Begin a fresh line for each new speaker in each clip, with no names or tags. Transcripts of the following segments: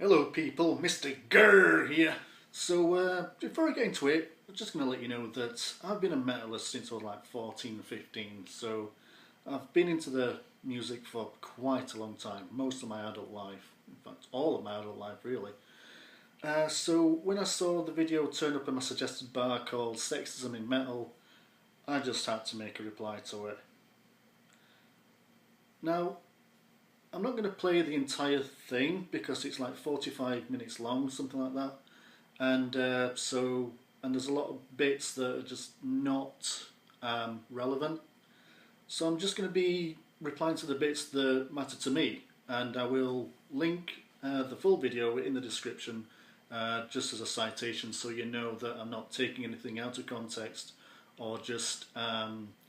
Hello people, Mr. Grrr here. So before I get into it, I'm just going to let you know that I've been a metalist since I was like 14 or 15, so I've been into the music for quite a long time, most of my adult life, in fact all of my adult life really. So when I saw the video turn up in my suggested bar called Sexism in Metal, I just had to make a reply to it. Now, I'm not going to play the entire thing because it's like 45 minutes long, something like that. And and there's a lot of bits that are just not relevant. So I'm just going to be replying to the bits that matter to me. And I will link the full video in the description just as a citation so you know that I'm not taking anything out of context or just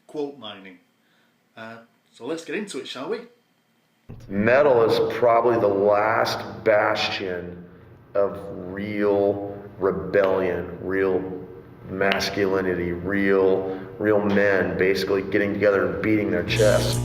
quote mining. So let's get into it, shall we?
Metal is probably the last bastion of real rebellion, real masculinity, real men basically getting together and beating their chests.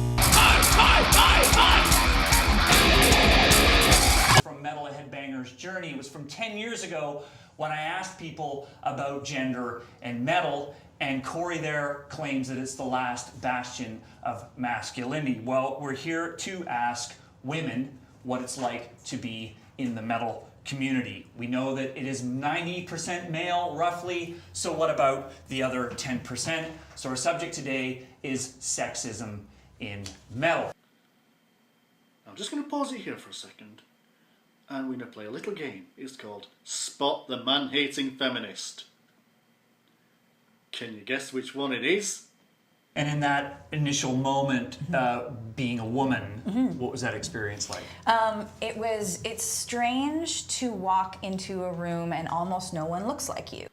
From Metal Headbanger's journey, it was from 10 years ago when I asked people about gender and metal, and Corey there claims that it's the last bastion of masculinity. Well, we're here to ask women what it's like to be in the metal community. We know that it is 90% male, roughly, so what about the other 10%? So our subject today is sexism in metal.
I'm just going to pause it here for a second, and we're going to play a little game. It's called Spot the Man-Hating Feminist. Can you guess which one it is?
And in that initial moment, being a woman, what was that experience like?
It's strange to walk into a room and almost no one looks like you.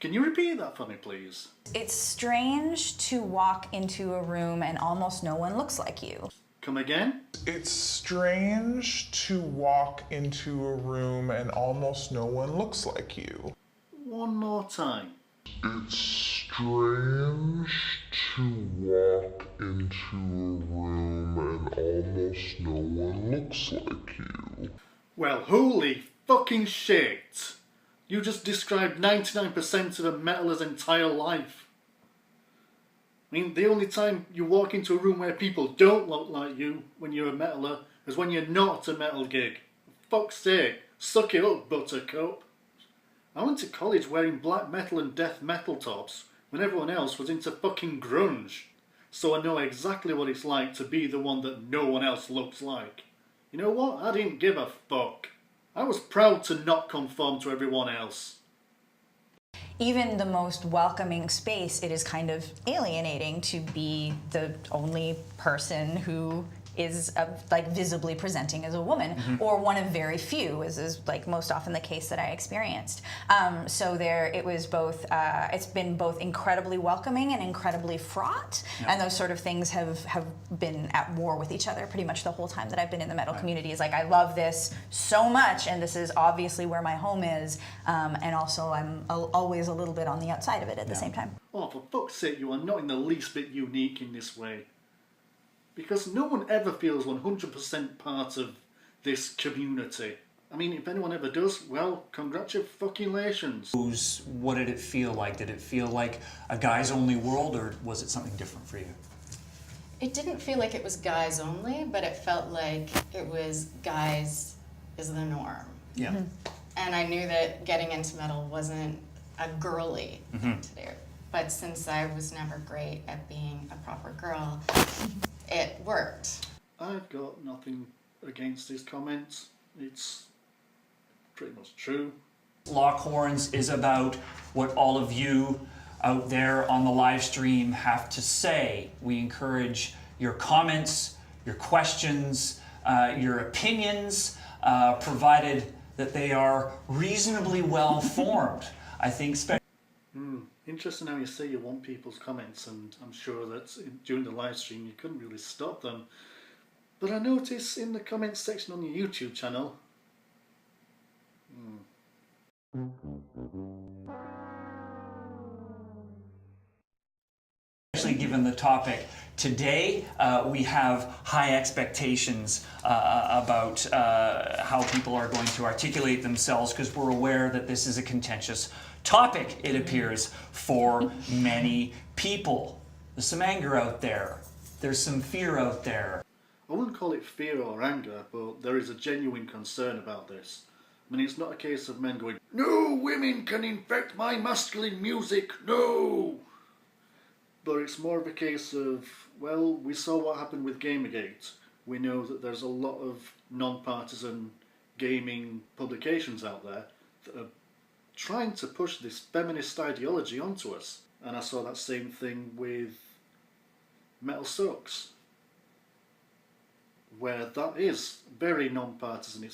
Can you repeat that for me, please?
It's strange to walk into a room and almost no one looks like you.
Come again?
It's strange to walk into a room and almost no one looks like you.
One more time.
It's strange to walk into a room and almost no one looks like you.
Well, holy fucking shit! You just described 99% of a metaler's entire life. I mean, the only time you walk into a room where people don't look like you when you're a metaler is when you're not at a metal gig. For fuck's sake, suck it up, buttercup. I went to college wearing black metal and death metal tops when everyone else was into fucking grunge. So I know exactly what it's like to be the one that no one else looks like. You know what? I didn't give a fuck. I was proud to not conform to everyone else.
Even the most welcoming space, it is kind of alienating to be the only person who is like visibly presenting as a woman, or one of very few, as is like most often the case that I experienced. So it was both, it's been both incredibly welcoming and incredibly fraught, and those sort of things have been at war with each other pretty much the whole time that I've been in the metal community. It's like, I love this so much, and this is obviously where my home is, and also I'm always a little bit on the outside of it at the same time.
Oh, for fuck's sake, you are not in the least bit unique in this way. Because no one ever feels 100% part of this community. I mean, if anyone ever does, well, congratulations.
What did it feel like? Did it feel like a guys only world, or was it something different for you?
It didn't feel like it was guys only, but it felt like it was guys is the norm.
Yeah.
And I knew that getting into metal wasn't a girly thing to do. But since I was never great at being a proper girl, it worked.
I've got nothing against these comments. It's pretty much true.
Lockhorns is about what all of you out there on the live stream have to say. We encourage your comments, your questions, your opinions, provided that they are reasonably well formed. I think.
Interesting how you say you want people's comments, and I'm sure that during the live stream you couldn't really stop them. But I notice in the comments section on your YouTube channel,
Especially given the topic, Today, we have high expectations about how people are going to articulate themselves, because we're aware that this is a contentious topic, it appears, for many people. There's some anger out there. There's some fear out there.
I wouldn't call it fear or anger, but there is a genuine concern about this. I mean, it's not a case of men going, "No women can infect my masculine music, no!" But it's more of a case of, well, we saw what happened with Gamergate. We know that there's a lot of non-partisan gaming publications out there that are trying to push this feminist ideology onto us. And I saw that same thing with Metal Sucks, where that is very non-partisan.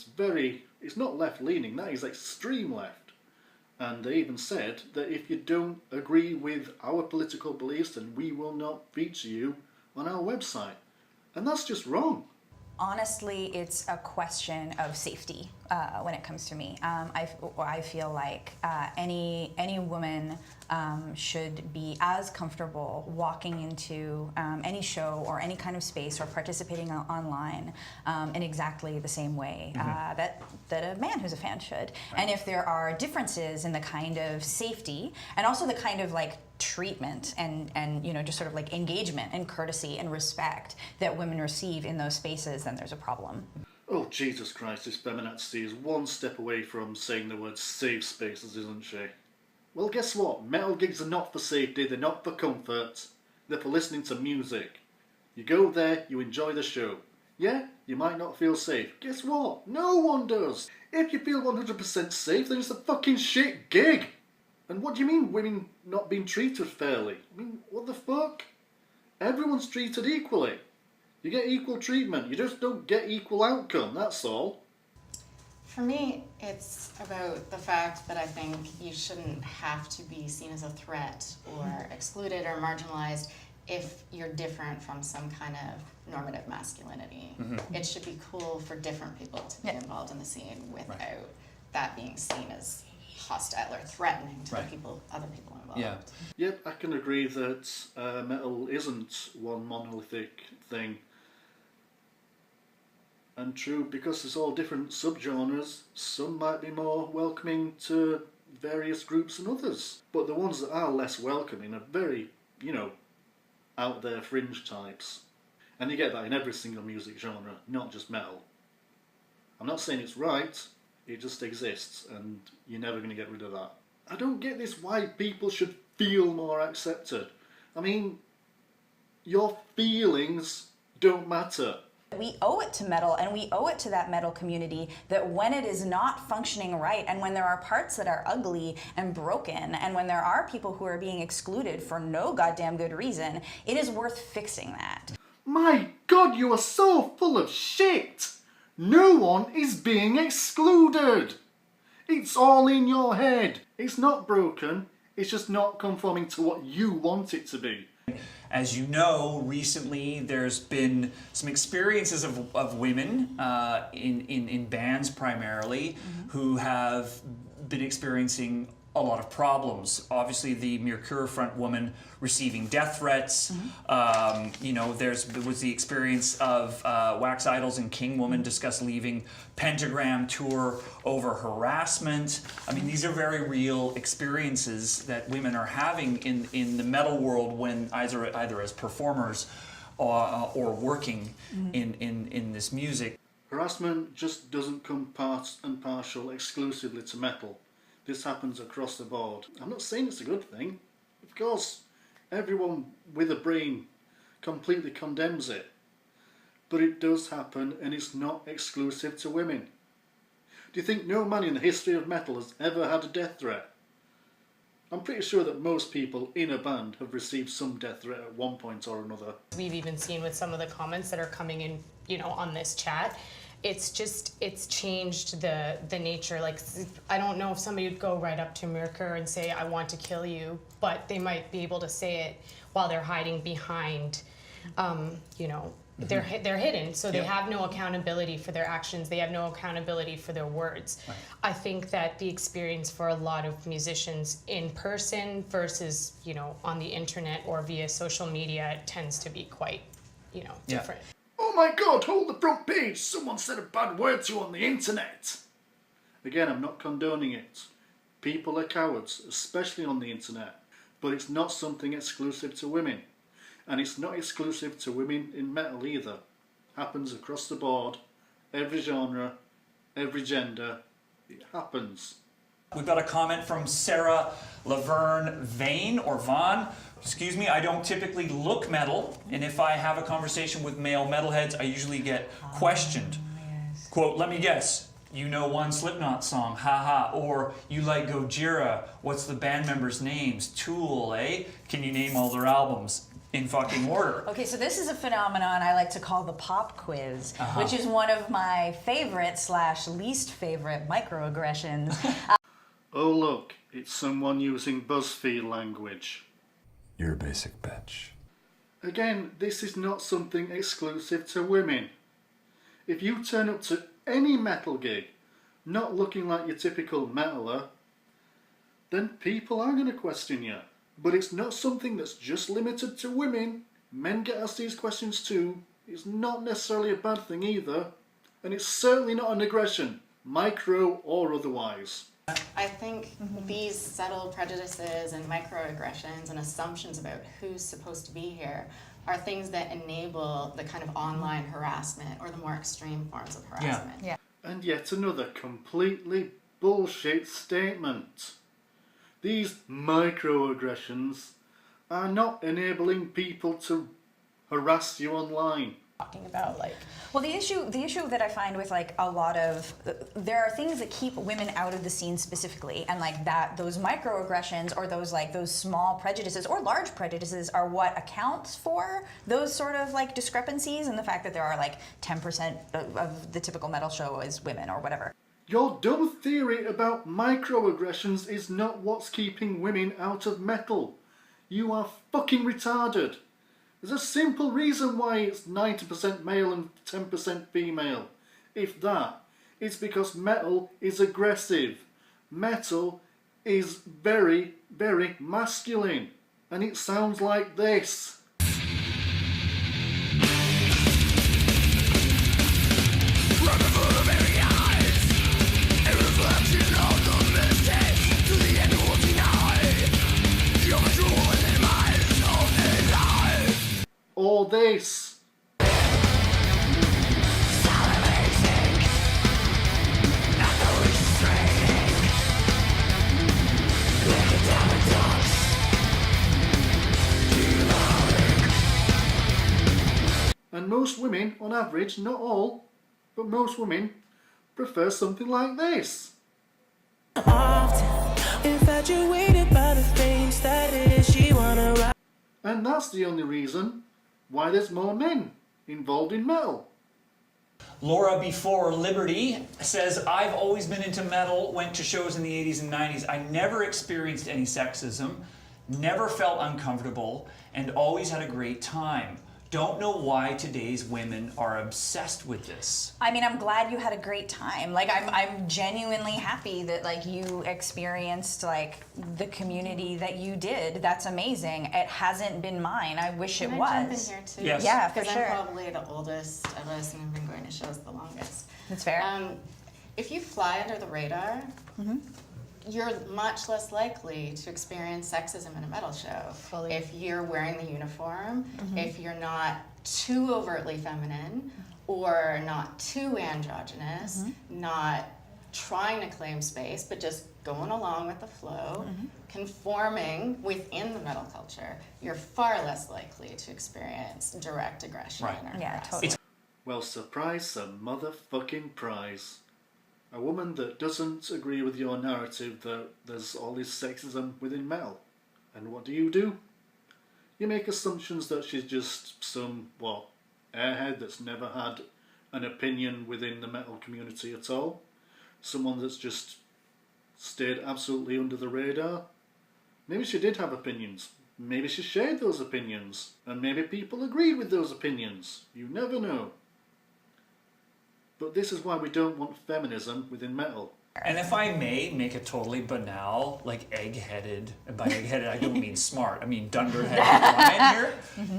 It's not left-leaning, that is extreme left. And they even said that if you don't agree with our political beliefs, then we will not feature you on our website. And that's just wrong.
Honestly, it's a question of safety when it comes to me. I feel like any woman should be as comfortable walking into any show or any kind of space or participating online in exactly the same way that a man who's a fan should. Right. And if there are differences in the kind of safety and also the kind of like treatment and you know, just sort of like engagement and courtesy and respect that women receive in those spaces, then there's a problem.
Oh, Jesus Christ, this feminazi is one step away from saying the word safe spaces, isn't she? Well, guess what? Metal gigs are not for safety, they're not for comfort, they're for listening to music. You go there, you enjoy the show. Yeah, you might not feel safe. Guess what? No one does. If you feel 100% safe, then it's a fucking shit gig. And what do you mean women not being treated fairly? I mean, what the fuck? Everyone's treated equally. You get equal treatment, you just don't get equal outcome, that's all.
For me, it's about the fact that I think you shouldn't have to be seen as a threat or excluded or marginalized if you're different from some kind of normative masculinity. It should be cool for different people to be involved in the scene without that being seen as hostile or threatening to the other people involved.
Yeah.
Yep, I can agree that metal isn't one monolithic thing. And true, because there's all different subgenres, some might be more welcoming to various groups than others. But the ones that are less welcoming are very, you know, out there fringe types. And you get that in every single music genre, not just metal. I'm not saying it's right, it just exists, and you're never going to get rid of that. I don't get this why people should feel more accepted. I mean, your feelings don't matter.
We owe it to metal, and we owe it to that metal community that when it is not functioning right, and when there are parts that are ugly and broken, and when there are people who are being excluded for no goddamn good reason, it is worth fixing that.
My God, you are so full of shit! No one is being excluded! It's all in your head. It's not broken, it's just not conforming to what you want it to be.
As you know, recently there's been some experiences of women in bands primarily who have been experiencing a lot of problems. Obviously, the Mercure front woman receiving death threats. You know, there was the experience of Wax Idols and King Woman discuss leaving Pentagram tour over harassment. I mean, these are very real experiences that women are having in the metal world when either as performers or working in this music.
Harassment just doesn't come part and parcel exclusively to metal. This happens across the board. I'm not saying it's a good thing. Of course, everyone with a brain completely condemns it. But it does happen, and it's not exclusive to women. Do you think no man in the history of metal has ever had a death threat? I'm pretty sure that most people in a band have received some death threat at one point or another.
We've even seen with some of the comments that are coming in, you know, on this chat, it's changed the nature. Like, I don't know if somebody would go right up to Mercure and say, I want to kill you, but they might be able to say it while they're hiding behind, you know, they're hidden, so they have no accountability for their actions. They have no accountability for their words.
Right.
I think that the experience for a lot of musicians in person versus, you know, on the internet or via social media tends to be quite, you know, different.
Oh my god, hold the front page! Someone said a bad word to you on the internet! Again, I'm not condoning it. People are cowards, especially on the internet. But it's not something exclusive to women. And it's not exclusive to women in metal either. Happens across the board, every genre, every gender. It happens.
We've got a comment from Sarah Laverne Vane, or Vaughn. Excuse me, I don't typically look metal, and if I have a conversation with male metalheads, I usually get questioned. Quote, let me guess, you know one Slipknot song, haha, or you like Gojira, what's the band members' names? Tool, eh? Can you name all their albums? In fucking order.
Okay, so this is a phenomenon I like to call the pop quiz, which is one of my favorite / least favorite microaggressions.
Oh look, it's someone using BuzzFeed language.
You're a basic bitch.
Again, this is not something exclusive to women. If you turn up to any metal gig not looking like your typical metaler, then people are going to question you. But it's not something that's just limited to women. Men get asked these questions too. It's not necessarily a bad thing either. And it's certainly not an aggression, micro or otherwise.
I think these subtle prejudices and microaggressions and assumptions about who's supposed to be here are things that enable the kind of online harassment or the more extreme forms of harassment.
Yeah.
And yet another completely bullshit statement. These microaggressions are not enabling people to harass you online.
Talking about like,
Well, the issue that I find with like a lot of there are things that keep women out of the scene specifically, and like that those microaggressions or those small prejudices or large prejudices are what accounts for those sort of like discrepancies, and the fact that there are like 10% of the typical metal show is women or whatever.
Your dumb theory about microaggressions is not what's keeping women out of metal. You are fucking retarded. There's a simple reason why it's 90% male and 10% female. If that, it's because metal is aggressive. Metal is very, very masculine. And it sounds like this. Or this. And most women, on average, not all, but most women, prefer something like this. Infatuated by the things that is she wanna ride. And that's the only reason why there's more men involved in metal.
Laura Before Liberty says, I've always been into metal, went to shows in the 80s and 90s. I never experienced any sexism, never felt uncomfortable, and always had a great time. Don't know why today's women are obsessed with this.
I mean, I'm glad you had a great time. Like, I'm genuinely happy that like you experienced like the community that you did. That's amazing. It hasn't been mine. I wish it
Can
was.
I jump in here too?
Yes.
Yeah, for
Because
sure.
I'm probably the oldest of us and I've been going to shows the longest.
That's fair.
If you fly under the radar, you're much less likely to experience sexism in a metal show.
Fully.
If you're wearing the uniform, if you're not too overtly feminine or not too androgynous, not trying to claim space, but just going along with the flow, conforming within the metal culture, you're far less likely to experience direct aggression
Right.
or
Yeah,
harassment.
totally.
Well, surprise the motherfucking prize. A woman that doesn't agree with your narrative that there's all this sexism within metal. And what do? You make assumptions that she's just some, airhead that's never had an opinion within the metal community at all. Someone that's just stayed absolutely under the radar. Maybe she did have opinions, Maybe she shared those opinions, and maybe people agreed with those opinions. You never know. But this is why we don't want feminism within metal.
And if I may make a totally banal, like egg-headed, and by egg-headed I don't mean smart, I mean dunderheaded comment here. Mm-hmm.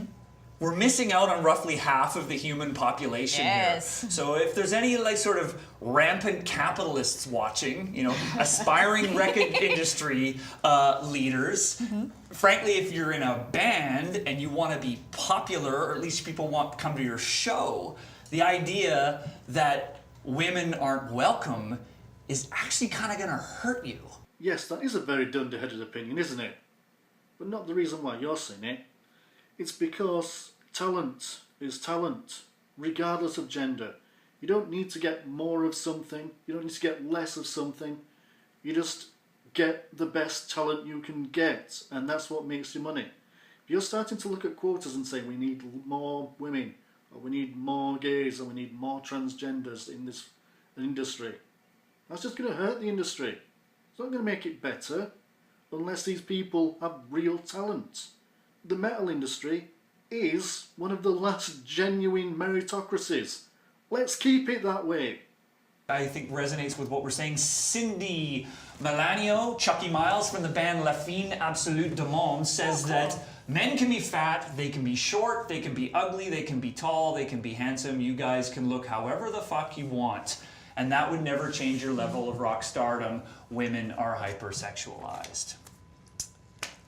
We're missing out on roughly half of the human population here. So if there's any like sort of rampant capitalists watching, you know, aspiring record industry leaders, frankly, if you're in a band and you want to be popular, or at least people want to come to your show, the idea that women aren't welcome is actually kind of going to hurt you.
Yes, that is a very dunderheaded opinion, isn't it? But not the reason why you're saying it. It's because talent is talent, regardless of gender. You don't need to get more of something. You don't need to get less of something. You just get the best talent you can get, and that's what makes you money. If you're starting to look at quotas and say we need more women, or we need more gays, or we need more transgenders in this industry, that's just going to hurt the industry. It's not going to make it better unless these people have real talent. The metal industry is one of the last genuine meritocracies. Let's keep it that way.
I think resonates with what we're saying. Cindy Melanio, Chucky Miles from the band La Fine Absolute du Monde says that men can be fat, they can be short, they can be ugly, they can be tall, they can be handsome. You guys can look however the fuck you want. And that would never change your level of rock stardom. Women are hypersexualized.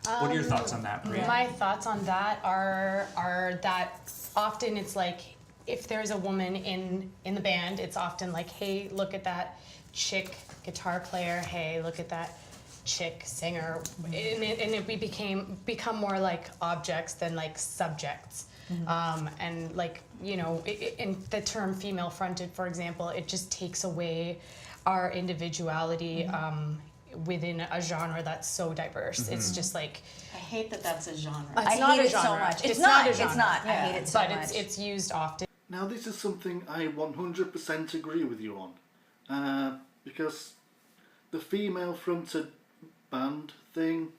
What are your thoughts on that, Priya?
My thoughts on that are that often it's like if there's a woman in the band, it's often like, hey, look at that chick guitar player. Hey, look at that chick singer. And we become more like objects than like subjects. And like, you know, in the term female fronted, for example, it just takes away our individuality within a genre that's so diverse. It's just like,
I hate that that's a genre.
it's
I
not
hate
a
it so
genre.
much.
It's not a genre.
It's not. I hate it so
but
much.
it's used often.
Now this is something I 100% agree with you on. Because the female fronted band thing,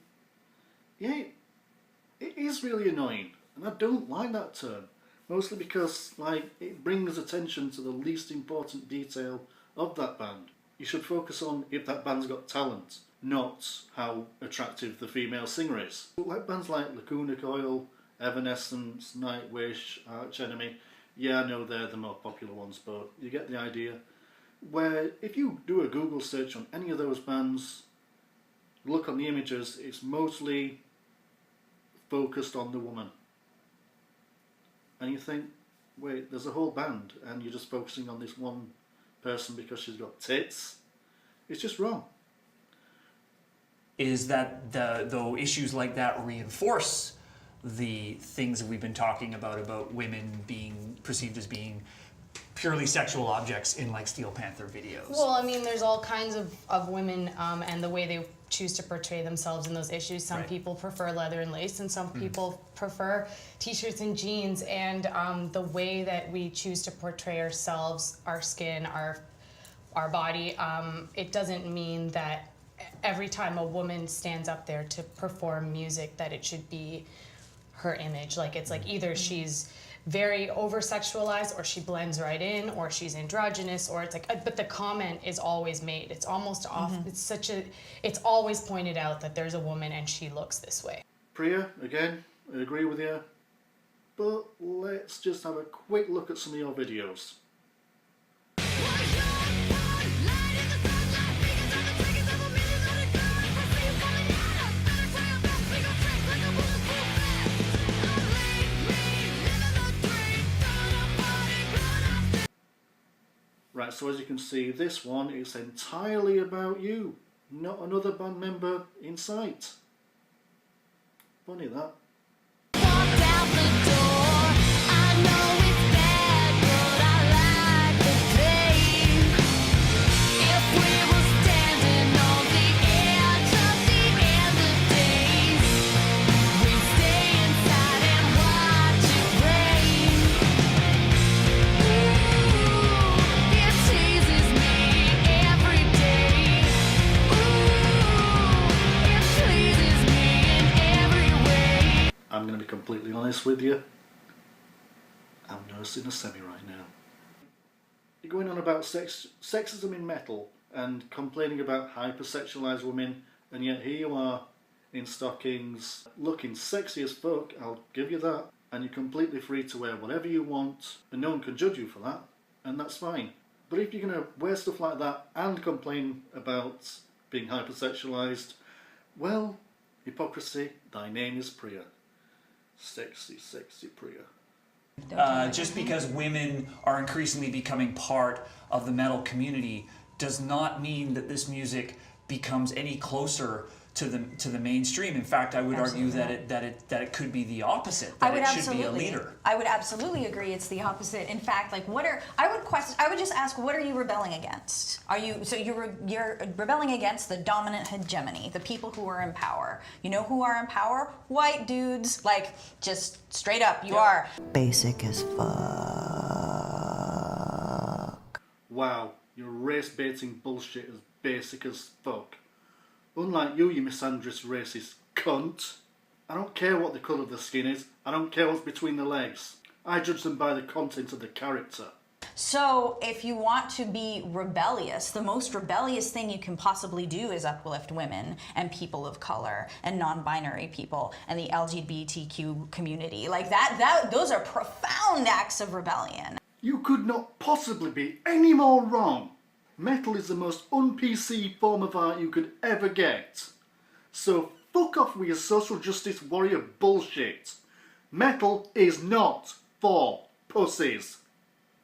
yeah, it is really annoying. And I don't like that term. Mostly because like it brings attention to the least important detail of that band. You should focus on if that band's got talent, not how attractive the female singer is. But like bands like Lacuna Coil, Evanescence, Nightwish, Arch Enemy, yeah, I know they're the more popular ones, but you get the idea. Where if you do a Google search on any of those bands, look on the images, it's mostly focused on the woman. And you think, wait, there's a whole band and you're just focusing on this one person because she's got tits? It's just wrong.
Is that though issues like that reinforce the things that we've been talking about women being perceived as being purely sexual objects in like Steel Panther videos?
Well, I mean, there's all kinds of women and the way they choose to portray themselves in those issues. Some people prefer leather and lace, and some people prefer t-shirts and jeans. And the way that we choose to portray ourselves, our skin, our body, it doesn't mean that every time a woman stands up there to perform music that it should be her image. Like it's like either she's very over-sexualized, or she blends right in, or she's androgynous, or it's like, but the comment is always made. It's almost off. It's always pointed out that there's a woman and she looks this way.
Priya, again, I agree with you. But let's just have a quick look at some of your videos. Right, so as you can see, this one is entirely about you, not another band member in sight. Funny that. completely honest with you, I'm nursing a semi right now. You're going on about sexism in metal and complaining about hypersexualised women, and yet here you are in stockings, looking sexy as fuck, I'll give you that, and you're completely free to wear whatever you want, and no one can judge you for that, and that's fine. But if you're going to wear stuff like that and complain about being hypersexualised, well, hypocrisy, thy name is Priya. Sexy, sexy Priya.
Just because women are increasingly becoming part of the metal community does not mean that this music becomes any closer to the mainstream. In fact, I would argue that it could be the opposite. That it should be a leader.
I would absolutely agree. It's the opposite. In fact, like I would just ask, what are you rebelling against? You're rebelling against the dominant hegemony, the people who are in power. You know who are in power? White dudes. Like, just straight up, you are basic as fuck.
Wow, your race baiting bullshit is basic as fuck. Unlike you misandrous racist cunt. I don't care what the colour of the skin is. I don't care what's between the legs. I judge them by the content of the character.
So, if you want to be rebellious, the most rebellious thing you can possibly do is uplift women and people of color and non-binary people and the LGBTQ community. Like those are profound acts of rebellion.
You could not possibly be any more wrong. Metal is the most un-PC form of art you could ever get. So fuck off with your social justice warrior bullshit. Metal is not for pussies.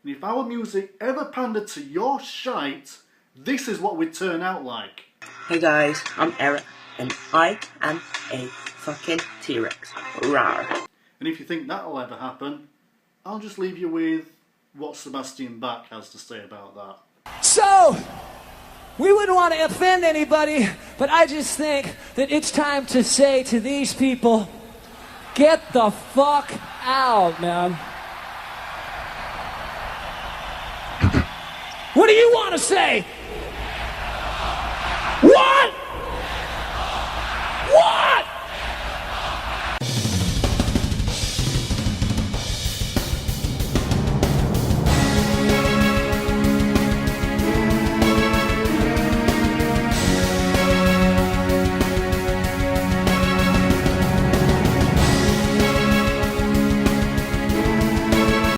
And if our music ever pandered to your shite, this is what we'd turn out like.
Hey guys, I'm Eric, and I am a fucking T-Rex. Rawr.
And if you think that'll ever happen, I'll just leave you with what Sebastian Bach has to say about that.
So, we wouldn't want to offend anybody, but I just think that it's time to say to these people, get the fuck out, man. What do you want to say? What?